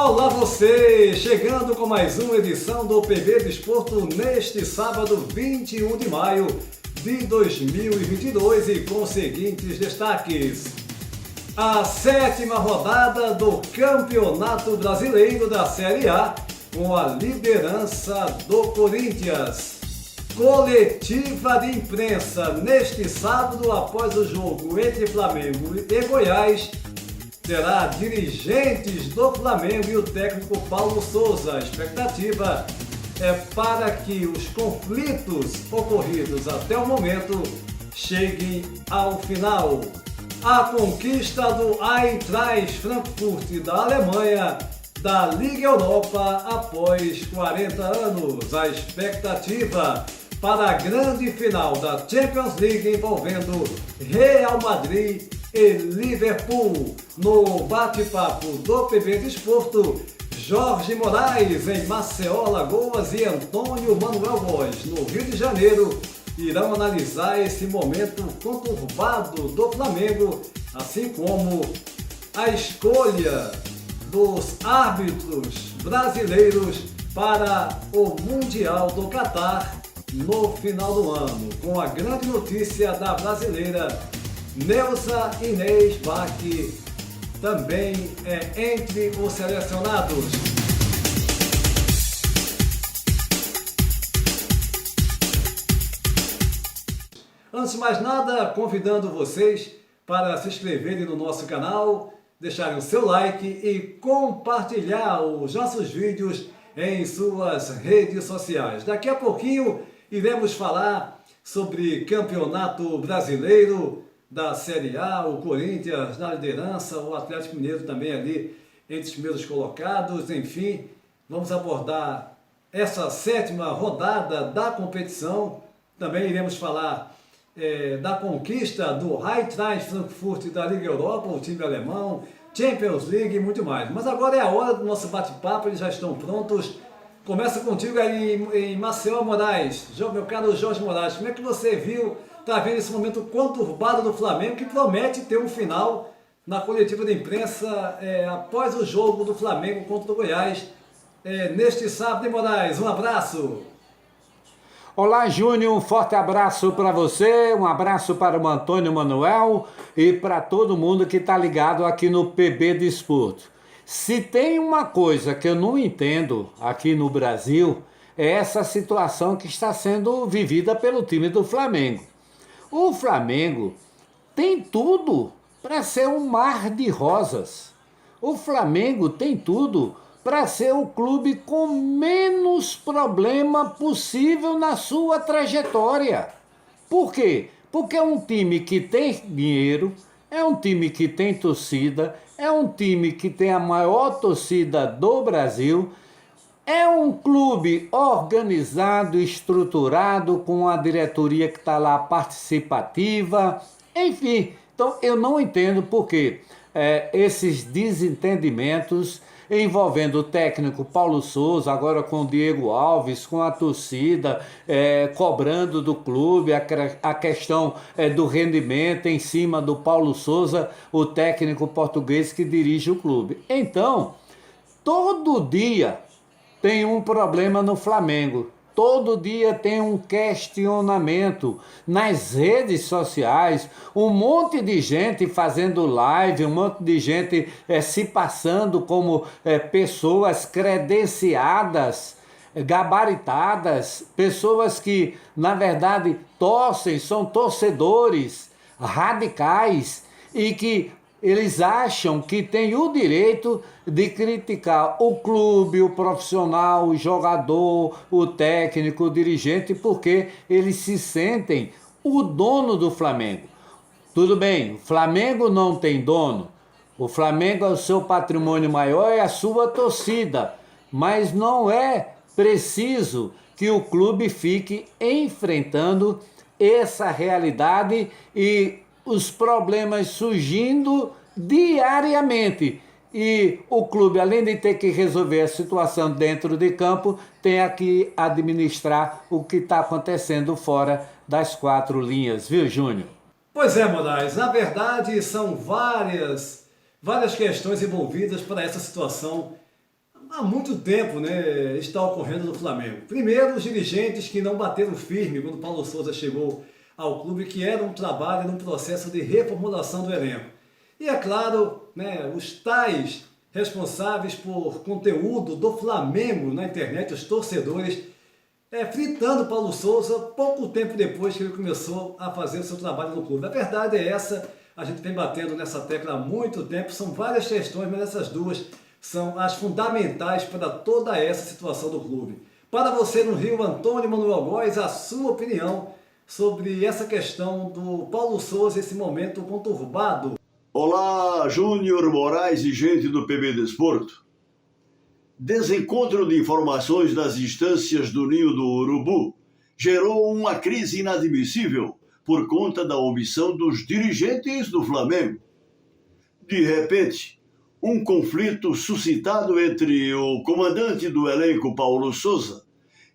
Olá você, chegando com mais uma edição do PB Desporto neste sábado 21 de maio de 2022 e com os seguintes destaques. A 7ª rodada do Campeonato Brasileiro da Série A com a liderança do Corinthians. Coletiva de imprensa neste sábado após o jogo entre Flamengo e Goiás. Terá dirigentes do Flamengo e o técnico Paulo Souza. A expectativa é para que os conflitos ocorridos até o momento cheguem ao final. A conquista do Eintracht Frankfurt da Alemanha da Liga Europa após 40 anos. A expectativa para a grande final da Champions League envolvendo Real Madrid e Liverpool. No bate-papo do PB Desporto, Jorge Moraes em Maceió, Alagoas e Antônio Manuel Góes no Rio de Janeiro irão analisar esse momento conturbado do Flamengo, assim como a escolha dos árbitros brasileiros para o Mundial do Catar no final do ano, com a grande notícia da brasileira Neuza Inês Bach também é entre os selecionados. Antes de mais nada, convidando vocês para se inscreverem no nosso canal, deixarem o seu like e compartilhar os nossos vídeos em suas redes sociais. Daqui a pouquinho iremos falar sobre Campeonato Brasileiro da Série A, o Corinthians na liderança, o Atlético Mineiro também ali entre os primeiros colocados, enfim, vamos abordar essa 7ª rodada da competição. Também iremos falar da conquista do Eintracht Frankfurt da Liga Europa, o time alemão, Champions League e muito mais. Mas agora é a hora do nosso bate-papo, eles já estão prontos. Começa contigo aí em Maceió, Moraes. Meu caro Jorge Moraes, como é que você está vendo esse momento conturbado do Flamengo, que promete ter um final na coletiva de imprensa após o jogo do Flamengo contra o Goiás neste sábado, hein, Moraes? Um abraço! Olá, Júnior, um forte abraço para você, um abraço para o Antônio Manuel e para todo mundo que está ligado aqui no PB Desporto. Se tem uma coisa que eu não entendo aqui no Brasil, é essa situação que está sendo vivida pelo time do Flamengo. O Flamengo tem tudo para ser um mar de rosas. O Flamengo tem tudo para ser o clube com menos problema possível na sua trajetória. Por quê? Porque é um time que tem dinheiro, é um time que tem torcida, é um time que tem a maior torcida do Brasil, é um clube organizado, estruturado, com a diretoria que está lá participativa, enfim. Então eu não entendo por que esses desentendimentos envolvendo o técnico Paulo Souza, agora com o Diego Alves, com a torcida, cobrando do clube a questão do rendimento em cima do Paulo Souza, o técnico português que dirige o clube. Então, todo dia tem um problema no Flamengo. Todo dia tem um questionamento nas redes sociais, um monte de gente fazendo live, um monte de gente se passando como pessoas credenciadas, gabaritadas, pessoas que, na verdade, são torcedores radicais e que eles acham que têm o direito de criticar o clube, o profissional, o jogador, o técnico, o dirigente, porque eles se sentem o dono do Flamengo. Tudo bem, o Flamengo não tem dono. O Flamengo é o seu patrimônio maior, é a sua torcida. Mas não é preciso que o clube fique enfrentando essa realidade e os problemas surgindo diariamente. E o clube, além de ter que resolver a situação dentro de campo, tem que administrar o que está acontecendo fora das 4 linhas, viu, Júnior? Pois é, Moraes, na verdade são várias questões envolvidas para essa situação há muito tempo, né, está ocorrendo no Flamengo. Primeiro, os dirigentes que não bateram firme quando Paulo Sousa chegou ao clube, que era um trabalho num processo de reformulação do elenco. E é claro, né, os tais responsáveis por conteúdo do Flamengo na internet, os torcedores, fritando Paulo Sousa pouco tempo depois que ele começou a fazer o seu trabalho no clube. A verdade é essa, a gente vem batendo nessa tecla há muito tempo, são várias questões, mas essas duas são as fundamentais para toda essa situação do clube. Para você no Rio, Antônio Manuel Góes, a sua opinião sobre essa questão do Paulo Sousa, esse momento conturbado. Olá, Júnior Moraes e gente do PB Desporto. Desencontro de informações das instâncias do Ninho do Urubu gerou uma crise inadmissível por conta da omissão dos dirigentes do Flamengo. De repente, um conflito suscitado entre o comandante do elenco Paulo Sousa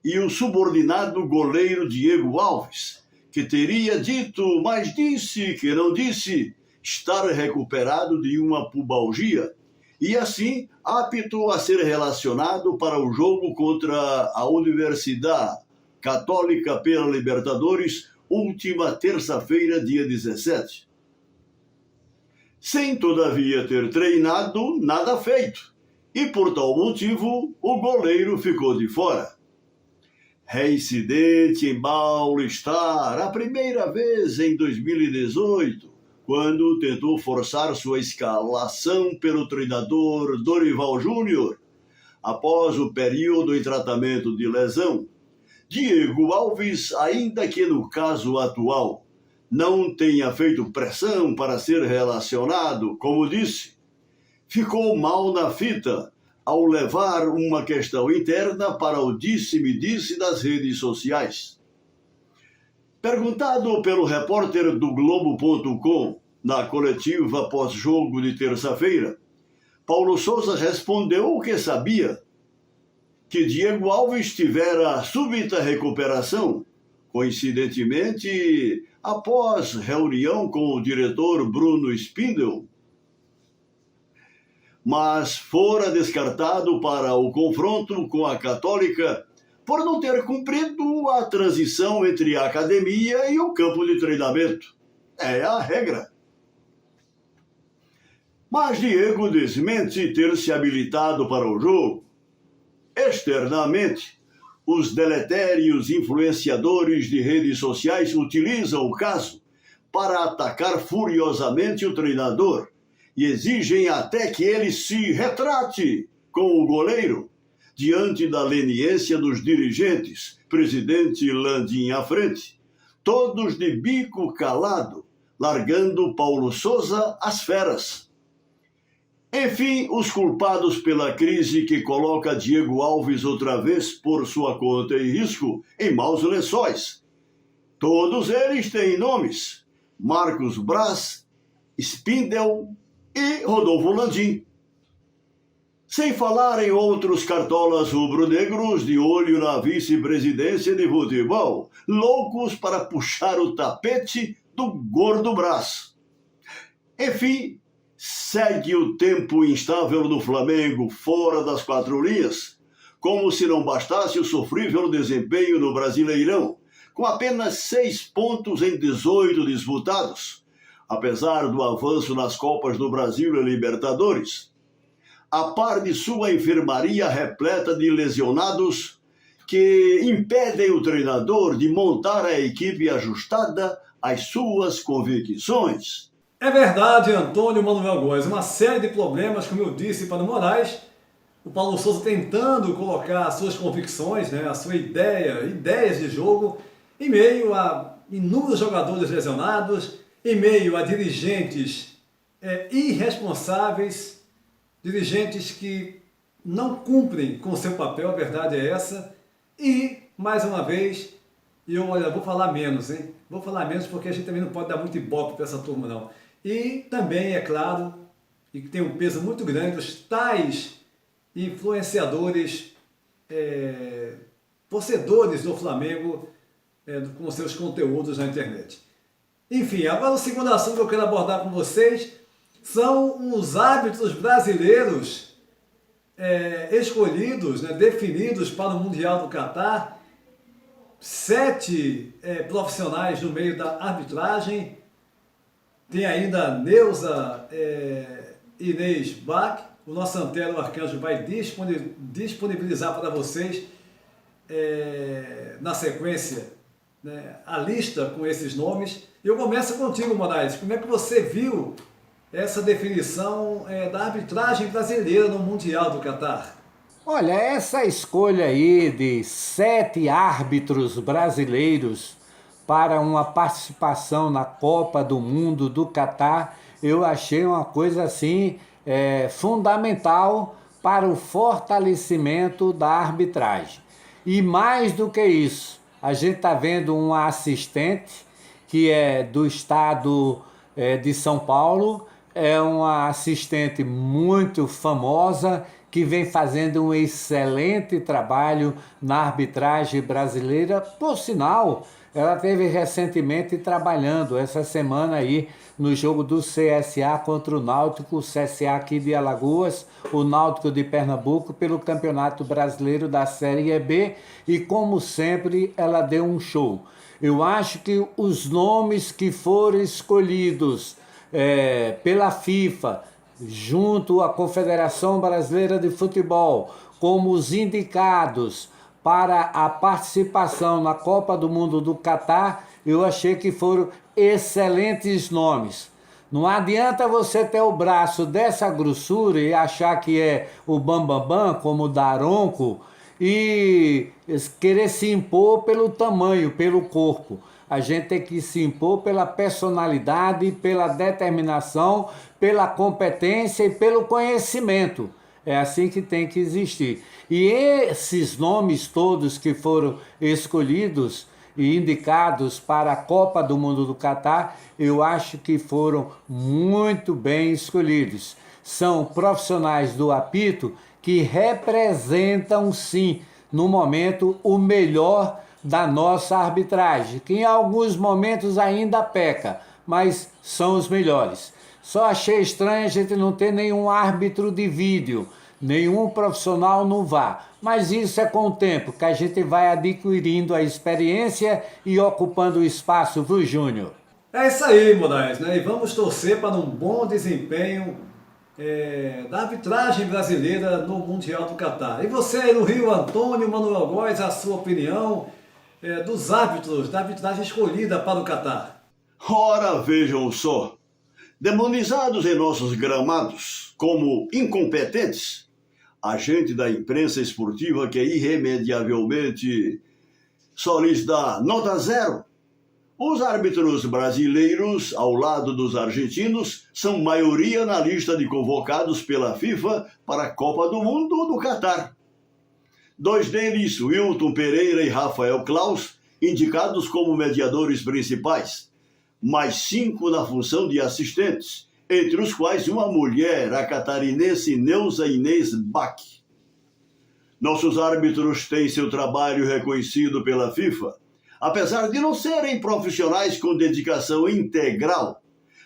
e o subordinado goleiro Diego Alves, que teria dito, mas disse que não disse, estar recuperado de uma pubalgia e assim apto a ser relacionado para o jogo contra a Universidade Católica pela Libertadores, última terça-feira, dia 17. Sem, todavia, ter treinado, nada feito, e por tal motivo o goleiro ficou de fora. Reincidente em Mal-Estar, a primeira vez em 2018, quando tentou forçar sua escalação pelo treinador Dorival Júnior, após o período em tratamento de lesão. Diego Alves, ainda que no caso atual não tenha feito pressão para ser relacionado, como disse, ficou mal na fita ao levar uma questão interna para o disse-me-disse das redes sociais. Perguntado pelo repórter do Globo.com na coletiva pós-jogo de terça-feira, Paulo Sousa respondeu o que sabia, que Diego Alves tivera súbita recuperação, coincidentemente após reunião com o diretor Bruno Spindel, mas fora descartado para o confronto com a Católica por não ter cumprido a transição entre a academia e o campo de treinamento. É a regra. Mas Diego desmente ter se habilitado para o jogo. Externamente, os deletérios influenciadores de redes sociais utilizam o caso para atacar furiosamente o treinador e exigem até que ele se retrate com o goleiro, diante da leniência dos dirigentes, presidente Landim à frente, todos de bico calado, largando Paulo Sousa às feras. Enfim, os culpados pela crise que coloca Diego Alves outra vez por sua conta e risco em maus lençóis. Todos eles têm nomes: Marcos Braz, Spindel e Rodolfo Landim. Sem falar em outros cartolas rubro-negros de olho na vice-presidência de futebol, loucos para puxar o tapete do gordo Brás. Enfim, segue o tempo instável do Flamengo fora das quatro linhas, como se não bastasse o sofrível desempenho no Brasileirão, com apenas 6 pontos em 18 disputados, apesar do avanço nas Copas do Brasil e Libertadores, a par de sua enfermaria repleta de lesionados que impedem o treinador de montar a equipe ajustada às suas convicções. É verdade, Antônio Manuel Góes, uma série de problemas, como eu disse para o Moraes, o Paulo Sousa tentando colocar as suas convicções, né, a sua ideias de jogo, em meio a inúmeros jogadores lesionados, em meio a dirigentes irresponsáveis, dirigentes que não cumprem com o seu papel, a verdade é essa, e, mais uma vez, vou falar menos, hein? Vou falar menos porque a gente também não pode dar muito ibope para essa turma, não. E também, é claro, e que tem um peso muito grande, os tais influenciadores, torcedores do Flamengo, com seus conteúdos na internet. Enfim, agora o segundo assunto que eu quero abordar com vocês são os árbitros brasileiros escolhidos, né, definidos para o Mundial do Catar, 7 profissionais no meio da arbitragem. Tem ainda a Neuza Inês Bach. O nosso Antero Arcanjo vai disponibilizar para vocês, na sequência, né, a lista com esses nomes. Eu começo contigo, Moraes. Como é que você viu essa definição da arbitragem brasileira no Mundial do Catar? Olha, essa escolha aí de 7 árbitros brasileiros para uma participação na Copa do Mundo do Catar, eu achei uma coisa assim fundamental para o fortalecimento da arbitragem. E mais do que isso, a gente está vendo uma assistente que é do estado de São Paulo, é uma assistente muito famosa que vem fazendo um excelente trabalho na arbitragem brasileira. Por sinal, ela esteve recentemente trabalhando essa semana aí no jogo do CSA contra o Náutico, o CSA aqui de Alagoas, o Náutico de Pernambuco, pelo Campeonato Brasileiro da Série B, e como sempre ela deu um show. Eu acho que os nomes que foram escolhidos pela FIFA, junto à Confederação Brasileira de Futebol, como os indicados para a participação na Copa do Mundo do Catar, eu achei que foram excelentes nomes. Não adianta você ter o braço dessa grossura e achar que é o Bambambam, como o Daronco, e querer se impor pelo tamanho, pelo corpo. A gente tem que se impor pela personalidade, pela determinação, pela competência e pelo conhecimento. É assim que tem que existir. E esses nomes todos que foram escolhidos e indicados para a Copa do Mundo do Catar, eu acho que foram muito bem escolhidos. São profissionais do apito que representam, sim, no momento, o melhor da nossa arbitragem, que em alguns momentos ainda peca, mas são os melhores. Só achei estranho a gente não ter nenhum árbitro de vídeo, nenhum profissional no VAR, mas isso é com o tempo que a gente vai adquirindo a experiência e ocupando o espaço, viu, Júnior? É isso aí, Moraes, né? E vamos torcer para um bom desempenho da arbitragem brasileira no Mundial do Catar. E você aí no Rio, Antônio Manuel Góes, a sua opinião dos árbitros da arbitragem escolhida para o Catar? Ora, vejam só, demonizados em nossos gramados como incompetentes, a gente da imprensa esportiva que irremediavelmente só lhes dá nota 0. Os árbitros brasileiros, ao lado dos argentinos, são maioria na lista de convocados pela FIFA para a Copa do Mundo do Catar. 2 deles, Wilton Pereira e Rafael Claus, indicados como mediadores principais, mais 5 na função de assistentes, entre os quais uma mulher, a catarinense Neuza Inês Bach. Nossos árbitros têm seu trabalho reconhecido pela FIFA, apesar de não serem profissionais com dedicação integral,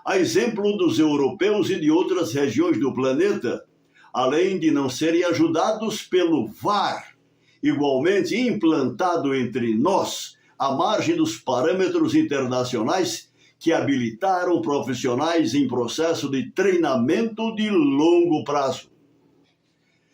a exemplo dos europeus e de outras regiões do planeta, além de não serem ajudados pelo VAR, igualmente implantado entre nós, à margem dos parâmetros internacionais que habilitaram profissionais em processo de treinamento de longo prazo.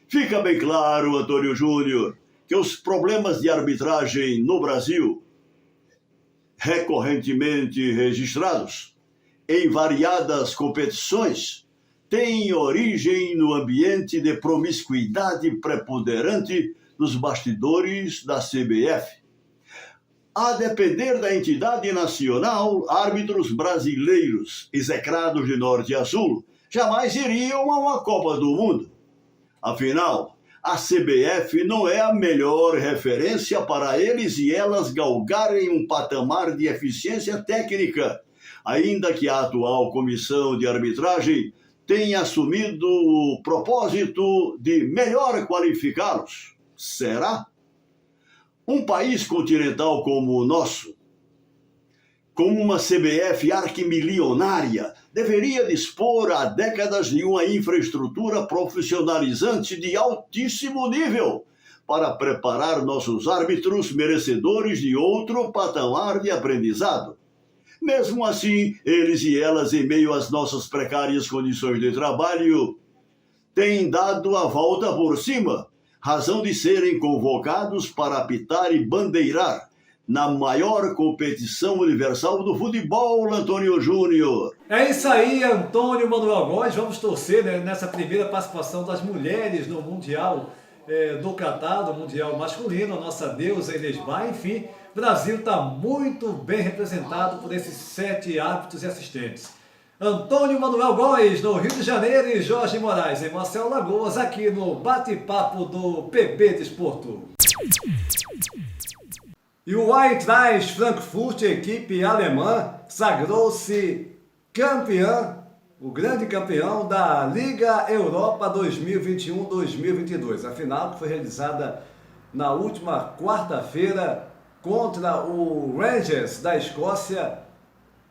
Fica bem claro, Antônio Júnior, que os problemas de arbitragem no Brasil, recorrentemente registrados em variadas competições, têm origem no ambiente de promiscuidade preponderante nos bastidores da CBF. A depender da entidade nacional, árbitros brasileiros, execrados de norte a sul, jamais iriam a uma Copa do Mundo. Afinal, a CBF não é a melhor referência para eles e elas galgarem um patamar de eficiência técnica, ainda que a atual comissão de arbitragem tenha assumido o propósito de melhor qualificá-los. Será? Um país continental como o nosso, Com uma CBF arquimilionária, deveria dispor há décadas de uma infraestrutura profissionalizante de altíssimo nível para preparar nossos árbitros merecedores de outro patamar de aprendizado. Mesmo assim, eles e elas, em meio às nossas precárias condições de trabalho, têm dado a volta por cima, razão de serem convocados para apitar e bandeirar na maior competição universal do futebol, Antônio Júnior. É isso aí, Antônio Manuel Góes. Vamos torcer, né, nessa primeira participação das mulheres no Mundial do Catar, do Mundial masculino, a nossa deusa Elisbar. Enfim, o Brasil está muito bem representado por esses 7 árbitros e assistentes. Antônio Manuel Góes, no Rio de Janeiro, e Jorge Moraes, em Marcelo Lagoas, aqui no Bate-Papo do PB Desporto. E o Eintracht Frankfurt, equipe alemã, sagrou-se campeã, o grande campeão da Liga Europa 2021-2022. A final que foi realizada na última quarta-feira contra o Rangers da Escócia,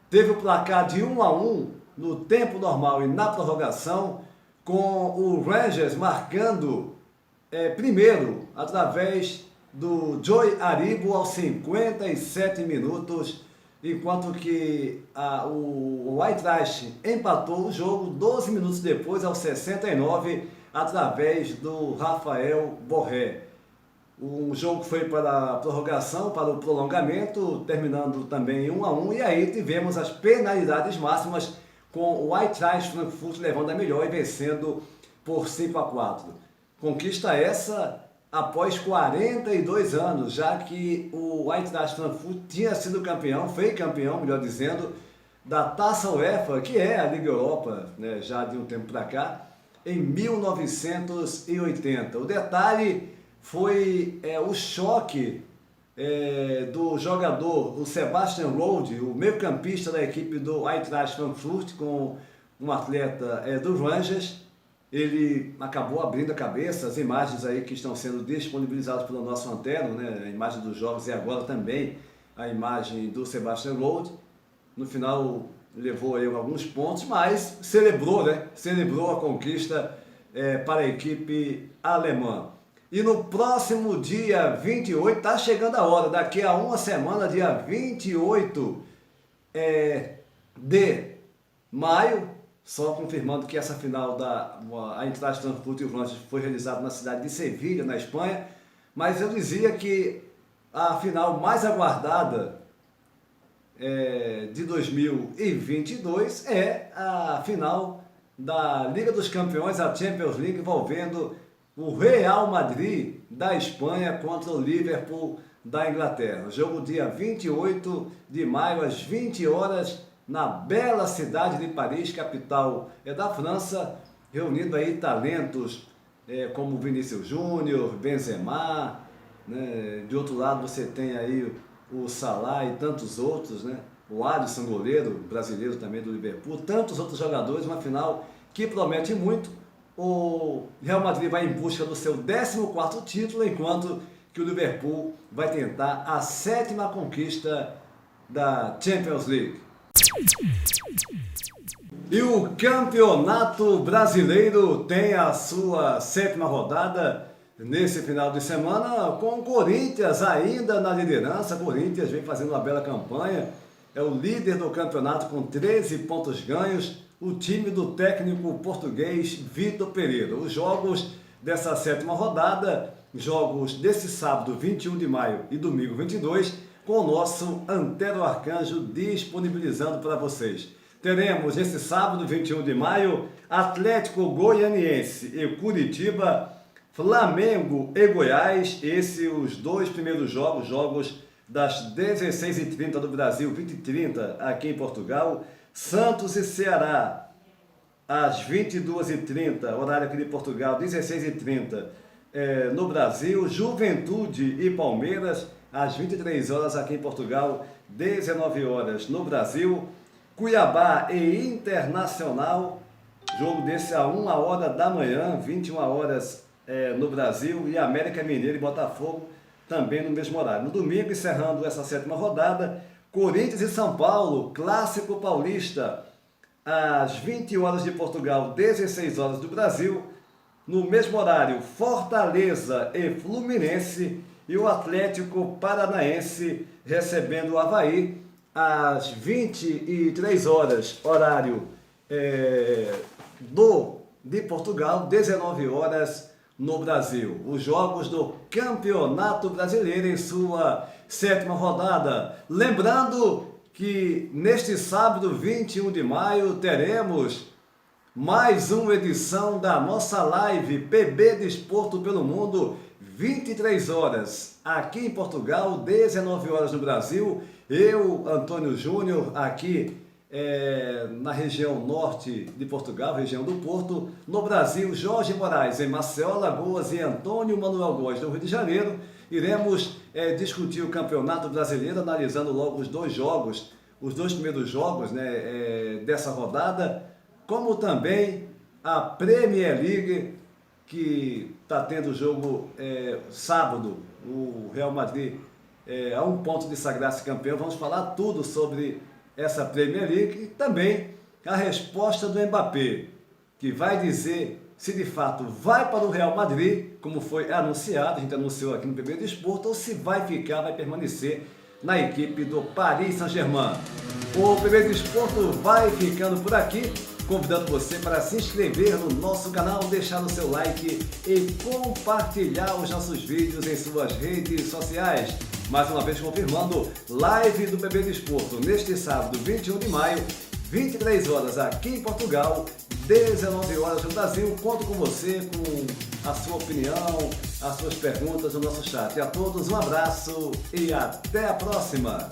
teve o placar de 1-1 no tempo normal e na prorrogação, com o Rangers marcando primeiro através do Joey Aribo aos 57 minutos, enquanto que o Eintracht empatou o jogo 12 minutos depois, aos 69, através do Rafael Borré. O jogo foi para a prorrogação, para o prolongamento, terminando também 1-1, e aí tivemos as penalidades máximas, com o Eintracht Frankfurt levando a melhor e vencendo por 5-4. Conquista essa após 42 anos, já que o Eintracht Frankfurt tinha sido campeão, foi campeão, melhor dizendo, da Taça UEFA, que é a Liga Europa, né, já de um tempo para cá, em 1980. O detalhe foi o choque do jogador, o Sebastian Rode, o meio-campista da equipe do Eintracht Frankfurt, com um atleta do Rangers. Ele acabou abrindo a cabeça. As imagens aí que estão sendo disponibilizadas pelo nosso Antero, né, a imagem dos jogos, e agora também a imagem do Sebastian Rode. No final levou aí alguns pontos, mas celebrou, né? Celebrou a conquista para a equipe alemã. E no próximo dia 28, está chegando a hora, daqui a uma semana, dia 28 de maio, só confirmando que essa final da Eintracht Frankfurt e o Rangers foi realizada na cidade de Sevilha, na Espanha, mas eu dizia que a final mais aguardada de 2022 é a final da Liga dos Campeões, a Champions League, envolvendo o Real Madrid da Espanha contra o Liverpool da Inglaterra. O jogo dia 28 de maio, às 20 horas, na bela cidade de Paris, capital da França, reunindo aí talentos como Vinícius Júnior, Benzema, né? De outro lado você tem aí o Salah e tantos outros, né? O Alisson, goleiro brasileiro também do Liverpool, tantos outros jogadores, uma final que promete muito. O Real Madrid vai em busca do seu 14º título, enquanto que o Liverpool vai tentar a 7ª conquista da Champions League. E o Campeonato Brasileiro tem a sua 7ª rodada nesse final de semana, com o Corinthians ainda na liderança. O Corinthians vem fazendo uma bela campanha, é o líder do campeonato com 13 pontos ganhos, o time do técnico português Vitor Pereira. Os jogos dessa 7ª rodada, jogos desse sábado 21 de maio e domingo 22, com o nosso Antero Arcanjo disponibilizando para vocês. Teremos esse sábado 21 de maio, Atlético Goianiense e Curitiba, Flamengo e Goiás, os 2 primeiros jogos das 16h30 do Brasil, 20h30 aqui em Portugal. Santos e Ceará, às 22h30, horário aqui de Portugal, 16h30 no Brasil. Juventude e Palmeiras, às 23 horas aqui em Portugal, 19 horas no Brasil. Cuiabá e Internacional, jogo desse a 1h da manhã, 21 horas no Brasil. E América Mineiro e Botafogo também no mesmo horário. No domingo, encerrando essa 7ª rodada, Corinthians e São Paulo, Clássico Paulista, às 20 horas de Portugal, 16 horas do Brasil. No mesmo horário, Fortaleza e Fluminense e o Atlético Paranaense recebendo o Avaí às 23 horas, horário de Portugal, 19 horas no Brasil. Os jogos do Campeonato Brasileiro em sua 7ª rodada. Lembrando que neste sábado, 21 de maio, teremos mais uma edição da nossa live PB Desporto pelo Mundo, 23 horas aqui em Portugal, 19 horas no Brasil. Eu, Antônio Júnior, aqui na região norte de Portugal, região do Porto. No Brasil, Jorge Moraes em Maceió, Alagoas e Antônio Manuel Góes no Rio de Janeiro. Iremos discutir o Campeonato Brasileiro, analisando logo os dois primeiros jogos, né, dessa rodada, como também a Premier League, que está tendo jogo sábado, o Real Madrid a 1 ponto de sagrar-se campeão. Vamos falar tudo sobre essa Premier League e também a resposta do Mbappé, que vai dizer se de fato vai para o Real Madrid, como foi anunciado, a gente anunciou aqui no PB Desporto, ou se vai permanecer na equipe do Paris Saint-Germain. O PB Desporto vai ficando por aqui, convidando você para se inscrever no nosso canal, deixar o seu like e compartilhar os nossos vídeos em suas redes sociais. Mais uma vez confirmando, live do PB Desporto neste sábado, 21 de maio, 23 horas aqui em Portugal, 19 horas no Brasil. Conto com você, com a sua opinião, as suas perguntas no nosso chat. A todos um abraço e até a próxima!